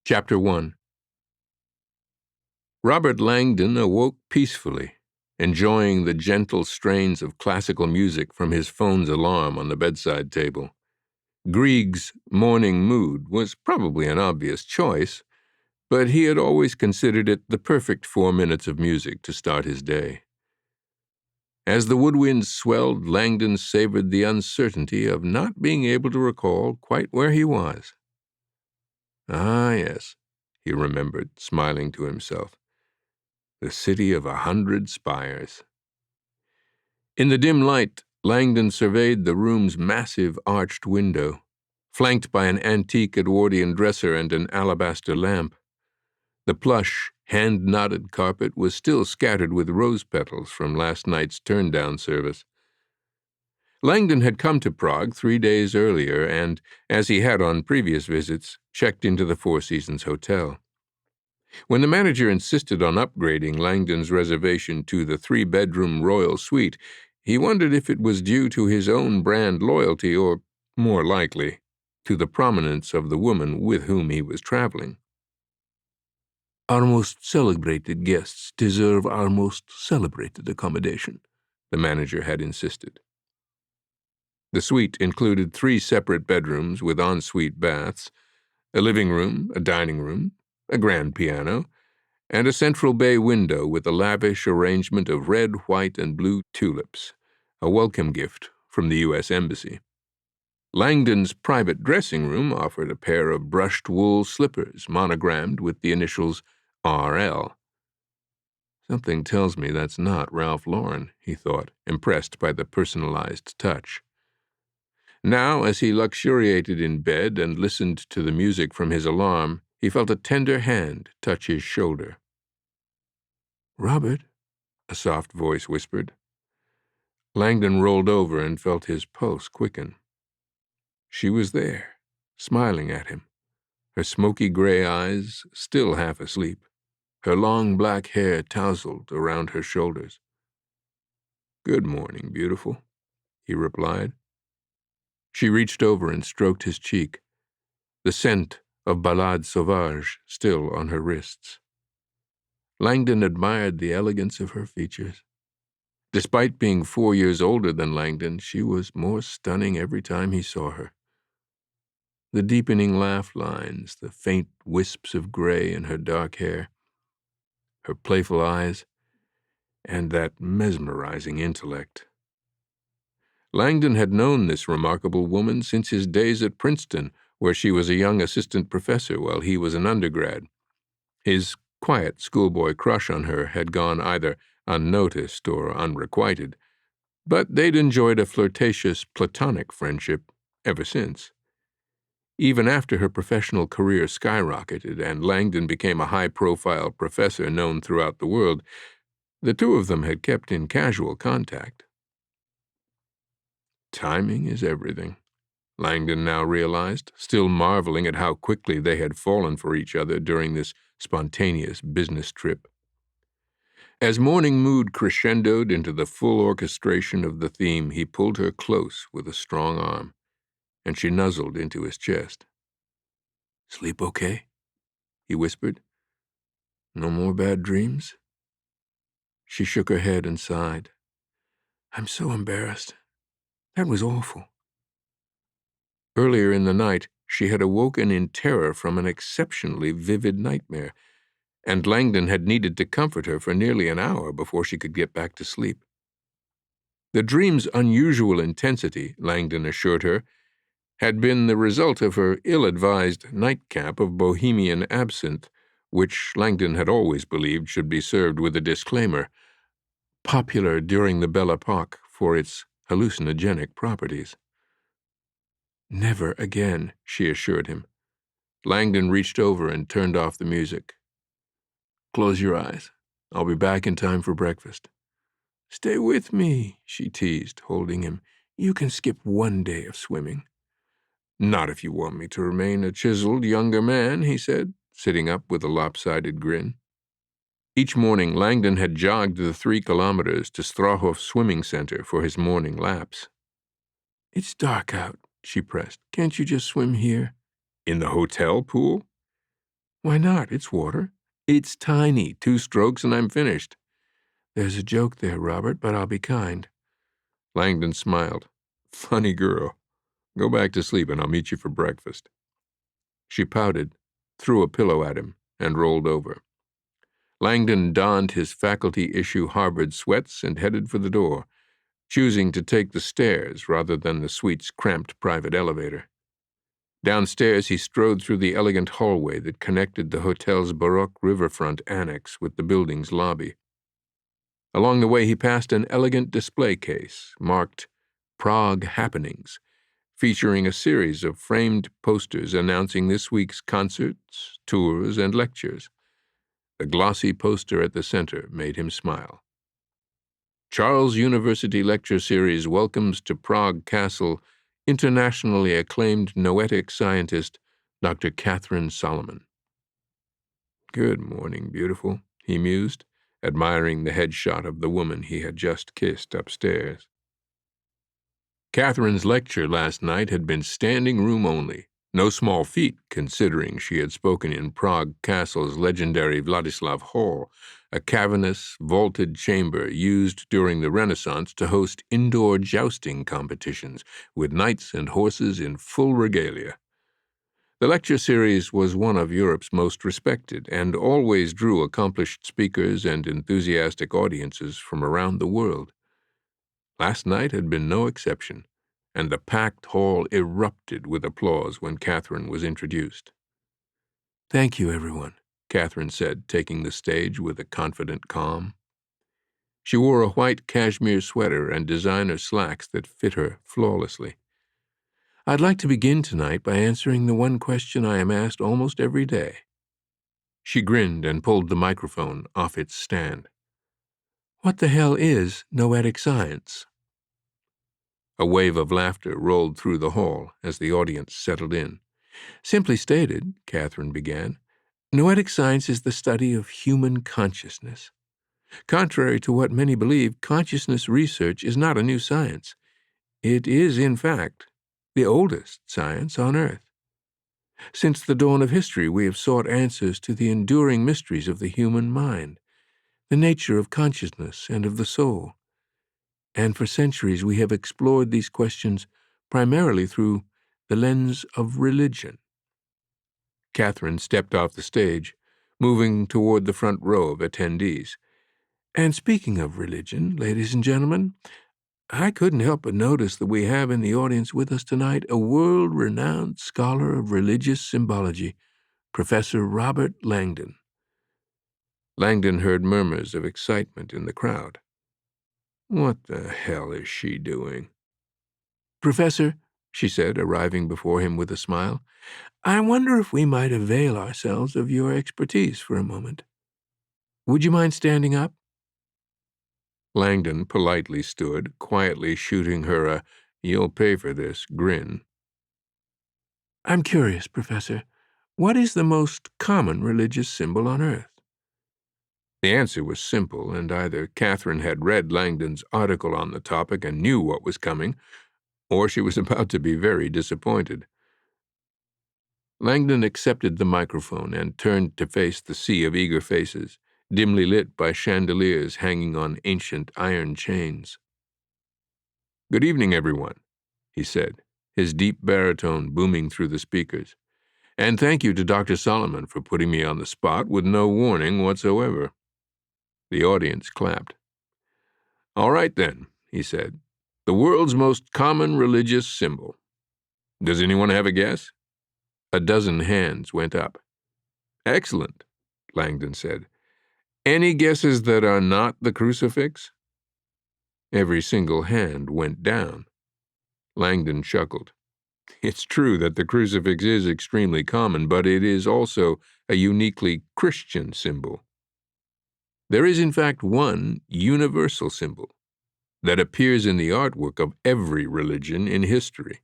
Chapter 1. Robert Langdon awoke peacefully, enjoying the gentle strains of classical music from his phone's alarm on the bedside table. Grieg's Morning Mood was probably an obvious choice, but he had always considered it the perfect 4 minutes of music to start his day. As the woodwinds swelled, Langdon savored the uncertainty of not being able to recall quite where he was. Ah, yes, he remembered, smiling to himself. The city of 100 spires. In the dim light, Langdon surveyed the room's massive arched window, flanked by an antique Edwardian dresser and an alabaster lamp. The plush, hand-knotted carpet was still scattered with rose petals from last night's turn-down service. Langdon had come to Prague 3 days earlier and, as he had on previous visits, checked into the Four Seasons Hotel. When the manager insisted on upgrading Langdon's reservation to the 3-bedroom royal suite, he wondered if it was due to his own brand loyalty or, more likely, to the prominence of the woman with whom he was traveling. "Our most celebrated guests deserve our most celebrated accommodation," the manager had insisted. The suite included 3 separate bedrooms with ensuite baths, a living room, a dining room, a grand piano, and a central bay window with a lavish arrangement of red, white, and blue tulips, a welcome gift from the U.S. Embassy. Langdon's private dressing room offered a pair of brushed wool slippers monogrammed with the initials R.L. Something tells me that's not Ralph Lauren, he thought, impressed by the personalized touch. Now, as he luxuriated in bed and listened to the music from his alarm, he felt a tender hand touch his shoulder. "Robert," a soft voice whispered. Langdon rolled over and felt his pulse quicken. She was there, smiling at him, her smoky gray eyes still half asleep, her long black hair tousled around her shoulders. "Good morning, beautiful," he replied. She reached over and stroked his cheek, the scent of Ballade Sauvage still on her wrists. Langdon admired the elegance of her features. Despite being 4 years older than Langdon, she was more stunning every time he saw her. The deepening laugh lines, the faint wisps of gray in her dark hair, her playful eyes, and that mesmerizing intellect. Langdon had known this remarkable woman since his days at Princeton, where she was a young assistant professor while he was an undergrad. His quiet schoolboy crush on her had gone either unnoticed or unrequited, but they'd enjoyed a flirtatious, platonic friendship ever since. Even after her professional career skyrocketed and Langdon became a high-profile professor known throughout the world, the two of them had kept in casual contact. Timing is everything, Langdon now realized, still marveling at how quickly they had fallen for each other during this spontaneous business trip. As Morning Mood crescendoed into the full orchestration of the theme, he pulled her close with a strong arm, and she nuzzled into his chest. "Sleep okay?" he whispered. "No more bad dreams?" She shook her head and sighed. "I'm so embarrassed. That was awful." Earlier in the night, she had awoken in terror from an exceptionally vivid nightmare, and Langdon had needed to comfort her for nearly an hour before she could get back to sleep. The dream's unusual intensity, Langdon assured her, had been the result of her ill-advised nightcap of Bohemian absinthe, which Langdon had always believed should be served with a disclaimer, popular during the Belle Epoque for its hallucinogenic properties. "Never again," she assured him. Langdon reached over and turned off the music. "Close your eyes. I'll be back in time for breakfast." "Stay with me," she teased, holding him. "You can skip 1 day of swimming." "Not if you want me to remain a chiseled younger man," he said, sitting up with a lopsided grin. Each morning, Langdon had jogged the 3 kilometers to Strahov Swimming Center for his morning laps. "It's dark out," she pressed. "Can't you just swim here?" "In the hotel pool?" Why not? It's water. It's tiny. 2 strokes and I'm finished. There's a joke there, Robert, but I'll be kind. Langdon smiled. Funny girl. Go back to sleep and I'll meet you for breakfast. She pouted, threw a pillow at him, and rolled over. Langdon donned his faculty-issue Harvard sweats and headed for the door, choosing to take the stairs rather than the suite's cramped private elevator. Downstairs, he strode through the elegant hallway that connected the hotel's Baroque riverfront annex with the building's lobby. Along the way, he passed an elegant display case marked Prague Happenings, featuring a series of framed posters announcing this week's concerts, tours, and lectures. The glossy poster at the center made him smile. Charles University Lecture Series welcomes to Prague Castle internationally acclaimed noetic scientist Dr. Katherine Solomon. Good morning, beautiful, he mused, admiring the headshot of the woman he had just kissed upstairs. Catherine's lecture last night had been standing room only, no small feat considering she had spoken in Prague Castle's legendary Vladislav Hall, a cavernous, vaulted chamber used during the Renaissance to host indoor jousting competitions with knights and horses in full regalia. The lecture series was one of Europe's most respected and always drew accomplished speakers and enthusiastic audiences from around the world. Last night had been no exception, and the packed hall erupted with applause when Katherine was introduced. Thank you, everyone, Katherine said, taking the stage with a confident calm. She wore a white cashmere sweater and designer slacks that fit her flawlessly. I'd like to begin tonight by answering the one question I am asked almost every day. She grinned and pulled the microphone off its stand. What the hell is noetic science? A wave of laughter rolled through the hall as the audience settled in. Simply stated, Katherine began, noetic science is the study of human consciousness. Contrary to what many believe, consciousness research is not a new science. It is, in fact, the oldest science on Earth. Since the dawn of history, we have sought answers to the enduring mysteries of the human mind, the nature of consciousness and of the soul. And for centuries we have explored these questions primarily through the lens of religion. Katherine stepped off the stage, moving toward the front row of attendees. And speaking of religion, ladies and gentlemen, I couldn't help but notice that we have in the audience with us tonight a world-renowned scholar of religious symbology, Professor Robert Langdon. Langdon heard murmurs of excitement in the crowd. What the hell is she doing? Professor, she said, arriving before him with a smile, I wonder if we might avail ourselves of your expertise for a moment. Would you mind standing up? Langdon politely stood, quietly shooting her a "you'll pay for this" grin. I'm curious, Professor. What is the most common religious symbol on Earth? The answer was simple, and either Katherine had read Langdon's article on the topic and knew what was coming, or she was about to be very disappointed. Langdon accepted the microphone and turned to face the sea of eager faces, dimly lit by chandeliers hanging on ancient iron chains. Good evening, everyone, he said, his deep baritone booming through the speakers. And thank you to Dr. Solomon for putting me on the spot with no warning whatsoever. The audience clapped. All right, then, he said. The world's most common religious symbol. Does anyone have a guess? A dozen hands went up. Excellent, Langdon said. Any guesses that are not the crucifix? Every single hand went down. Langdon chuckled. It's true that the crucifix is extremely common, but it is also a uniquely Christian symbol. There is, in fact, one universal symbol that appears in the artwork of every religion in history.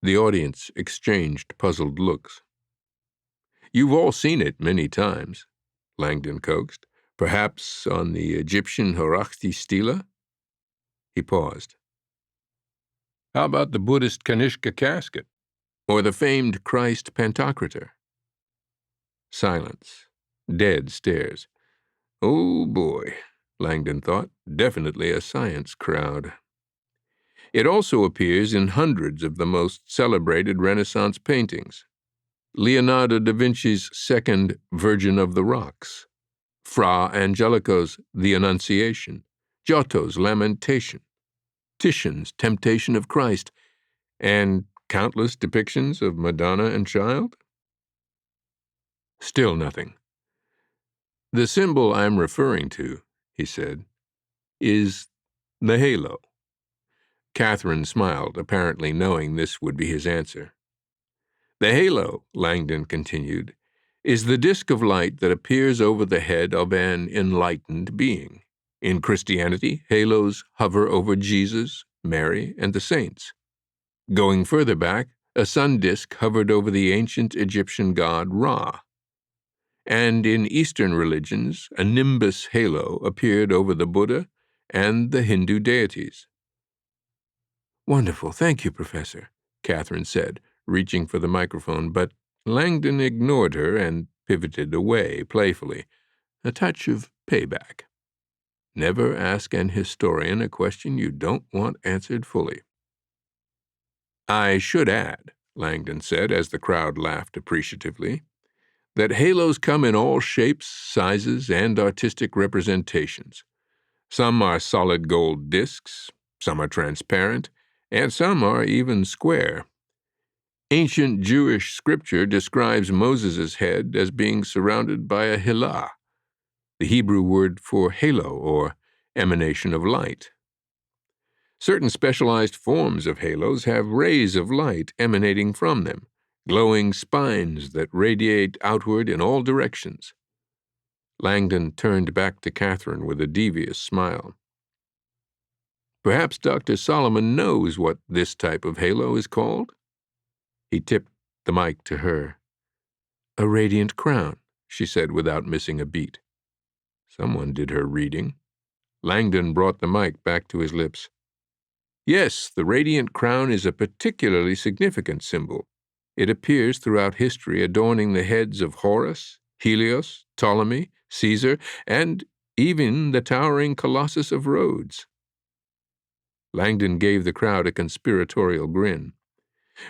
The audience exchanged puzzled looks. You've all seen it many times, Langdon coaxed. Perhaps on the Egyptian Horachti stela? He paused. How about the Buddhist Kanishka casket? Or the famed Christ Pantocrator? Silence. Dead stares. Oh boy, Langdon thought. Definitely a science crowd. It also appears in hundreds of the most celebrated Renaissance paintings. Leonardo da Vinci's second Virgin of the Rocks, Fra Angelico's The Annunciation, Giotto's Lamentation, Titian's Temptation of Christ, and countless depictions of Madonna and Child? Still nothing. The symbol I'm referring to, he said, is the halo. Katherine smiled, apparently knowing this would be his answer. The halo, Langdon continued, is the disk of light that appears over the head of an enlightened being. In Christianity, halos hover over Jesus, Mary, and the saints. Going further back, a sun disk hovered over the ancient Egyptian god Ra. And in Eastern religions, a nimbus halo appeared over the Buddha and the Hindu deities. Wonderful, thank you, Professor, Katherine said, reaching for the microphone, but Langdon ignored her and pivoted away playfully, a touch of payback. Never ask an historian a question you don't want answered fully. I should add, Langdon said as the crowd laughed appreciatively, that halos come in all shapes, sizes, and artistic representations. Some are solid gold discs, some are transparent, and some are even square. Ancient Jewish scripture describes Moses' head as being surrounded by a hilah, the Hebrew word for halo or emanation of light. Certain specialized forms of halos have rays of light emanating from them, glowing spines that radiate outward in all directions. Langdon turned back to Katherine with a devious smile. Perhaps Dr. Solomon knows what this type of halo is called? He tipped the mic to her. A radiant crown, she said without missing a beat. Someone did her reading. Langdon brought the mic back to his lips. Yes, the radiant crown is a particularly significant symbol. It appears throughout history adorning the heads of Horus, Helios, Ptolemy, Caesar, and even the towering Colossus of Rhodes. Langdon gave the crowd a conspiratorial grin.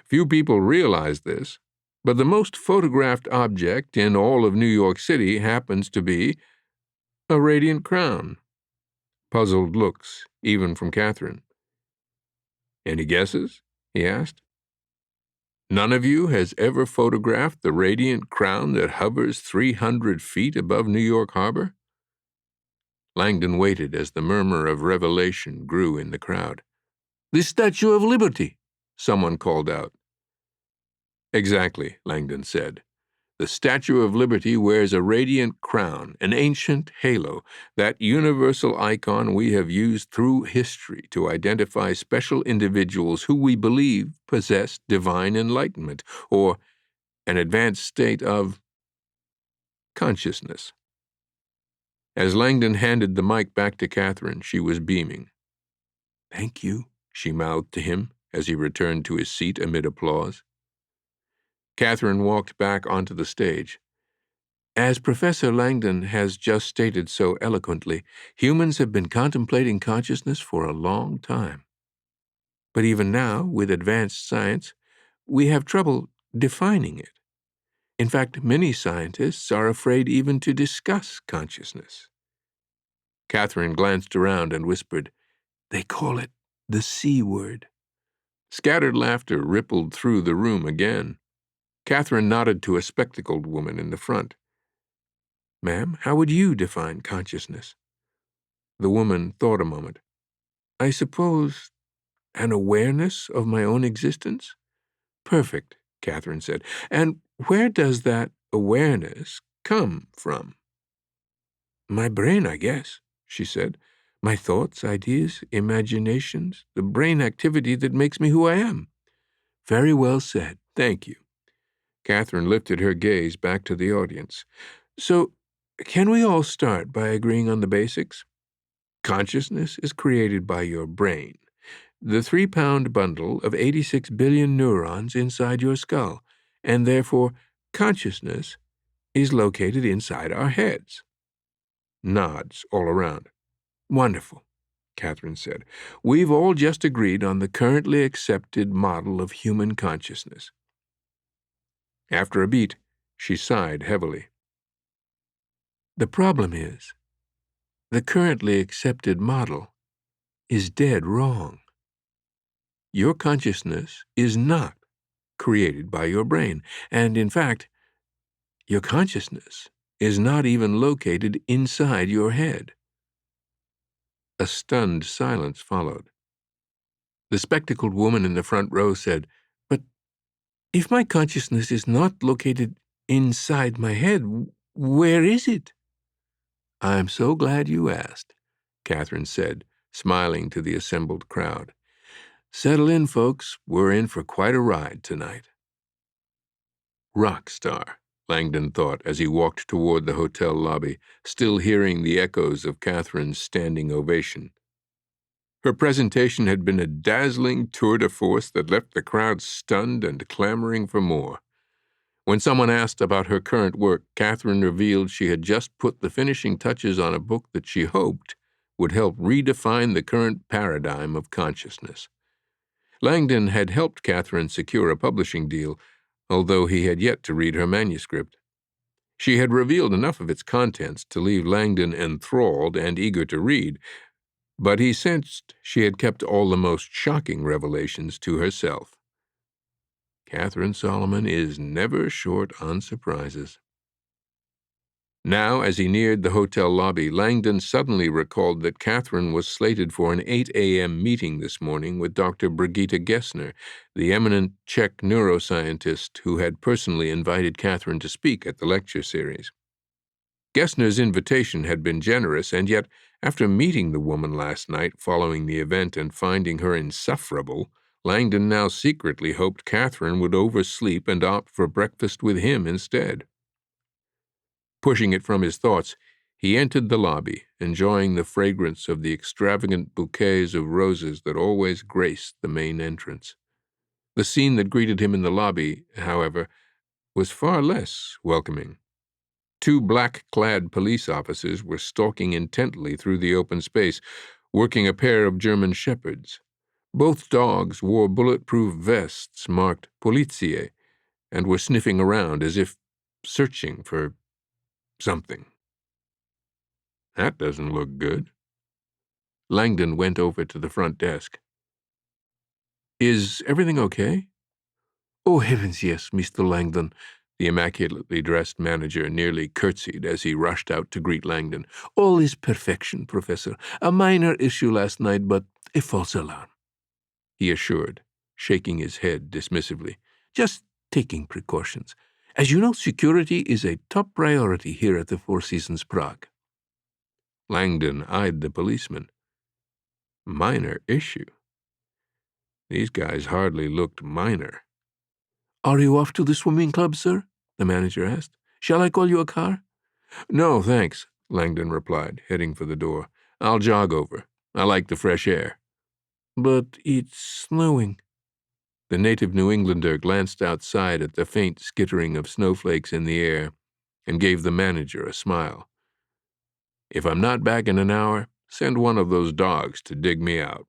Few people realize this, but the most photographed object in all of New York City happens to be a radiant crown. Puzzled looks, even from Katherine. Any guesses? He asked. None of you has ever photographed the radiant crown that hovers 300 feet above New York Harbor? Langdon waited as the murmur of revelation grew in the crowd. The Statue of Liberty, someone called out. Exactly, Langdon said. The Statue of Liberty wears a radiant crown, an ancient halo, that universal icon we have used through history to identify special individuals who we believe possess divine enlightenment, or an advanced state of consciousness. As Langdon handed the mic back to Katherine, she was beaming. Thank you, she mouthed to him as he returned to his seat amid applause. Katherine walked back onto the stage. As Professor Langdon has just stated so eloquently, humans have been contemplating consciousness for a long time. But even now, with advanced science, we have trouble defining it. In fact, many scientists are afraid even to discuss consciousness. Katherine glanced around and whispered, They call it the C word. Scattered laughter rippled through the room again. Katherine nodded to a spectacled woman in the front. Ma'am, how would you define consciousness? The woman thought a moment. I suppose an awareness of my own existence? Perfect, Katherine said. And where does that awareness come from? My brain, I guess, she said. My thoughts, ideas, imaginations, the brain activity that makes me who I am. Very well said. Thank you. Katherine lifted her gaze back to the audience. So, can we all start by agreeing on the basics? Consciousness is created by your brain, the 3-pound bundle of 86 billion neurons inside your skull, and therefore consciousness is located inside our heads. Nods all around. Wonderful, Katherine said. We've all just agreed on the currently accepted model of human consciousness. After a beat, she sighed heavily. The problem is, the currently accepted model is dead wrong. Your consciousness is not created by your brain, and in fact, your consciousness is not even located inside your head. A stunned silence followed. The spectacled woman in the front row said, "But if my consciousness is not located inside my head, where is it?" "I'm so glad you asked," Katherine said, smiling to the assembled crowd. "Settle in, folks. We're in for quite a ride tonight." Rock star, Langdon thought as he walked toward the hotel lobby, still hearing the echoes of Katherine's standing ovation. Her presentation had been a dazzling tour de force that left the crowd stunned and clamoring for more. When someone asked about her current work, Katherine revealed she had just put the finishing touches on a book that she hoped would help redefine the current paradigm of consciousness. Langdon had helped Katherine secure a publishing deal, although he had yet to read her manuscript. She had revealed enough of its contents to leave Langdon enthralled and eager to read, but he sensed she had kept all the most shocking revelations to herself. Katherine Solomon is never short on surprises. Now, as he neared the hotel lobby, Langdon suddenly recalled that Katherine was slated for an 8 a.m. meeting this morning with Dr. Brigitte Gessner, the eminent Czech neuroscientist who had personally invited Katherine to speak at the lecture series. Gessner's invitation had been generous, and yet, after meeting the woman last night following the event and finding her insufferable, Langdon now secretly hoped Katherine would oversleep and opt for breakfast with him instead. Pushing it from his thoughts, he entered the lobby, enjoying the fragrance of the extravagant bouquets of roses that always graced the main entrance. The scene that greeted him in the lobby, however, was far less welcoming. 2 black-clad police officers were stalking intently through the open space, working a pair of German shepherds. Both dogs wore bulletproof vests marked Polizie and were sniffing around as if searching for something. That doesn't look good. Langdon went over to the front desk. "Is everything okay?" "Oh, heavens, yes, Mr. Langdon." The immaculately dressed manager nearly curtsied as he rushed out to greet Langdon. "All is perfection, Professor. A minor issue last night, but a false alarm," he assured, shaking his head dismissively. "Just taking precautions. As you know, security is a top priority here at the Four Seasons Prague." Langdon eyed the policeman. Minor issue? These guys hardly looked minor. "Are you off to the swimming club, sir?" the manager asked. "Shall I call you a car?" "No, thanks," Langdon replied, heading for the door. "I'll jog over. I like the fresh air." "But it's snowing." The native New Englander glanced outside at the faint skittering of snowflakes in the air and gave the manager a smile. "If I'm not back in an hour, send one of those dogs to dig me out."